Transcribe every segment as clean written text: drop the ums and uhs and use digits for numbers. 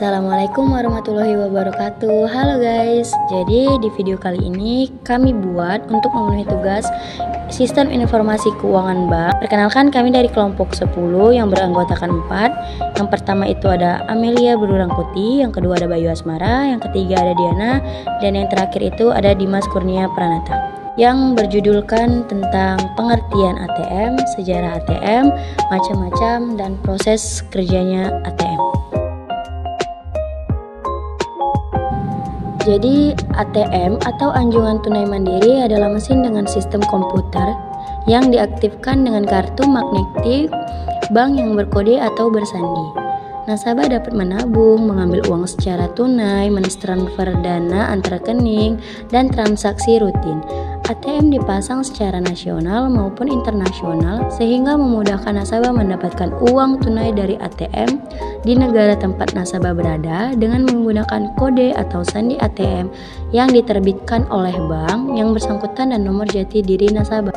Assalamualaikum warahmatullahi wabarakatuh. Halo guys, jadi di video kali ini kami buat untuk memenuhi tugas Sistem Informasi Keuangan Bank. Perkenalkan, kami dari kelompok 10 yang beranggotakan 4. Yang pertama itu ada Amelia Berurangkuti, yang kedua ada Bayu Asmara, yang ketiga ada Diana, dan yang terakhir itu ada Dimas Kurnia Pranata, yang berjudulkan tentang pengertian ATM, sejarah ATM, macam-macam, dan proses kerjanya ATM. Jadi ATM atau anjungan tunai mandiri adalah mesin dengan sistem komputer yang diaktifkan dengan kartu magnetik bank yang berkode atau bersandi. Nasabah dapat menabung, mengambil uang secara tunai, mentransfer dana antar rekening, dan transaksi rutin. ATM dipasang secara nasional maupun internasional sehingga memudahkan nasabah mendapatkan uang tunai dari ATM di negara tempat nasabah berada dengan menggunakan kode atau sandi ATM yang diterbitkan oleh bank yang bersangkutan dan nomor jati diri nasabah.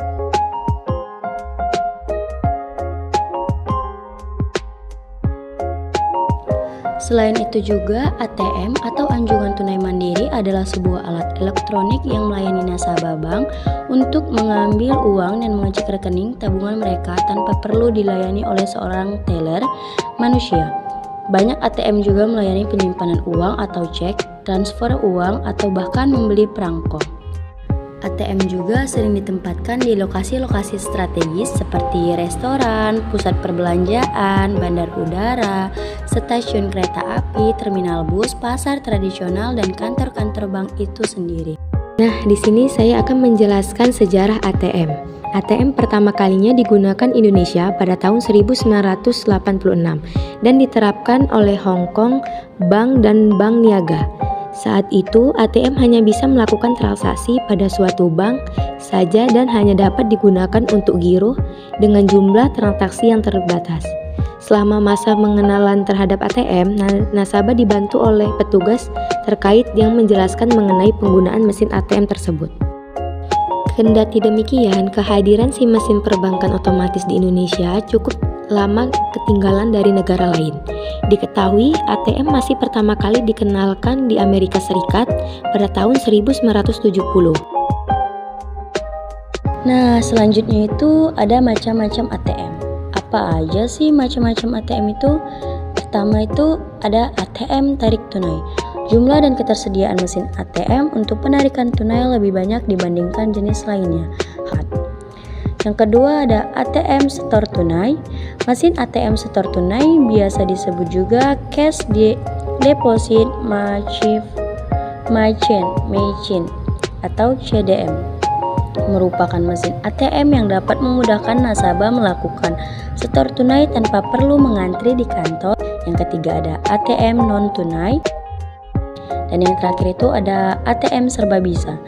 Selain itu juga, ATM atau anjungan tunai mandiri adalah sebuah alat elektronik yang melayani nasabah bank untuk mengambil uang dan mengecek rekening tabungan mereka tanpa perlu dilayani oleh seorang teller manusia. Banyak ATM juga melayani penyimpanan uang atau cek, transfer uang, atau bahkan membeli perangko. ATM juga sering ditempatkan di lokasi-lokasi strategis seperti restoran, pusat perbelanjaan, bandar udara, stasiun kereta api, terminal bus, pasar tradisional, dan kantor-kantor bank itu sendiri. Nah, di sini saya akan menjelaskan sejarah ATM. ATM pertama kalinya digunakan Indonesia pada tahun 1986 dan diterapkan oleh Hong Kong Bank dan Bank Niaga. Saat itu, ATM hanya bisa melakukan transaksi pada suatu bank saja dan hanya dapat digunakan untuk giro dengan jumlah transaksi yang terbatas. Selama masa pengenalan terhadap ATM, nasabah dibantu oleh petugas terkait yang menjelaskan mengenai penggunaan mesin ATM tersebut. Kendati demikian, kehadiran si mesin perbankan otomatis di Indonesia cukup lama ketinggalan dari negara lain. Diketahui ATM masih pertama kali dikenalkan di Amerika Serikat pada tahun 1970. Nah, selanjutnya itu ada macam-macam ATM. Apa aja sih macam-macam ATM itu? Pertama itu ada ATM tarik tunai. Jumlah dan ketersediaan mesin ATM untuk penarikan tunai lebih banyak dibandingkan jenis lainnya. Yang kedua ada ATM setor tunai. Mesin ATM setor tunai biasa disebut juga cash deposit machine atau CDM. Merupakan mesin ATM yang dapat memudahkan nasabah melakukan setor tunai tanpa perlu mengantri di kantor. Yang ketiga ada ATM non tunai. Dan yang terakhir itu ada ATM serba bisa.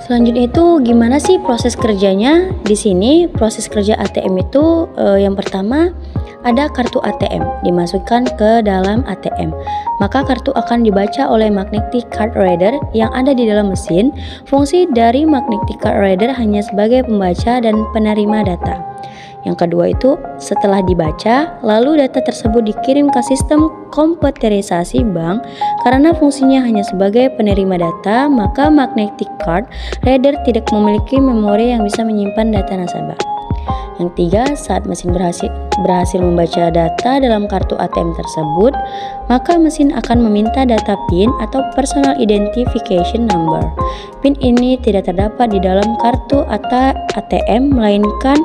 Selanjutnya itu gimana sih proses kerjanya? Di sini proses kerja ATM itu yang pertama ada kartu ATM dimasukkan ke dalam ATM. Maka kartu akan dibaca oleh magnetic card reader yang ada di dalam mesin. Fungsi dari magnetic card reader hanya sebagai pembaca dan penerima data. Yang kedua itu setelah dibaca, lalu data tersebut dikirim ke sistem komputerisasi bank. Karena fungsinya hanya sebagai penerima data, maka magnetic card reader tidak memiliki memori yang bisa menyimpan data nasabah. Yang tiga, saat mesin berhasil membaca data dalam kartu ATM tersebut, maka mesin akan meminta data PIN atau Personal Identification Number. PIN ini tidak terdapat di dalam kartu ATM, melainkan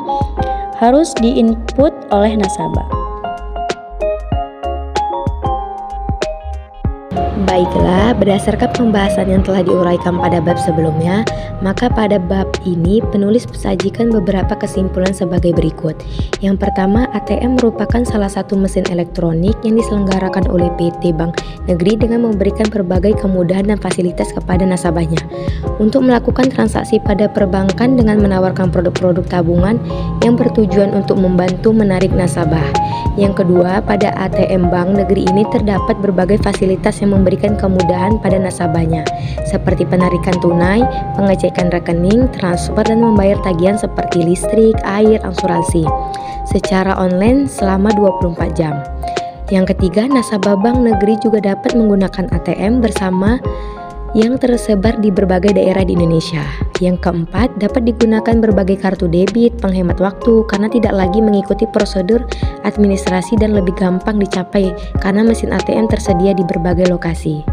harus diinput oleh nasabah. Baiklah, berdasarkan pembahasan yang telah diuraikan pada bab sebelumnya, maka pada bab ini penulis mensajikan beberapa kesimpulan sebagai berikut. Yang pertama, ATM merupakan salah satu mesin elektronik yang diselenggarakan oleh PT Bank Negeri dengan memberikan berbagai kemudahan dan fasilitas kepada nasabahnya untuk melakukan transaksi pada perbankan dengan menawarkan produk-produk tabungan yang bertujuan untuk membantu menarik nasabah. Yang kedua, pada ATM Bank Negeri ini terdapat berbagai fasilitas yang memberikan kemudahan pada nasabahnya, seperti penarikan tunai, pengecekan rekening, transfer, dan membayar tagihan seperti listrik, air, asuransi secara online selama 24 jam. Yang ketiga, nasabah bank negeri juga dapat menggunakan ATM bersama yang tersebar di berbagai daerah di Indonesia. Yang keempat, dapat digunakan berbagai kartu debit, penghemat waktu karena tidak lagi mengikuti prosedur administrasi dan lebih gampang dicapai karena mesin ATM tersedia di berbagai lokasi.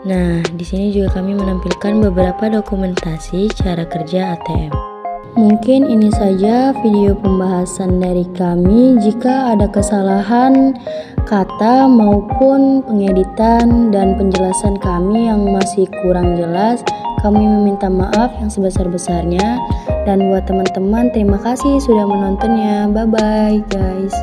Nah, di sini juga kami menampilkan beberapa dokumentasi cara kerja ATM. Mungkin ini saja video pembahasan dari kami. Jika ada kesalahan kata maupun pengeditan dan penjelasan kami yang masih kurang jelas, kami meminta maaf yang sebesar-besarnya. Dan buat teman-teman, terima kasih sudah menontonnya. Bye-bye guys.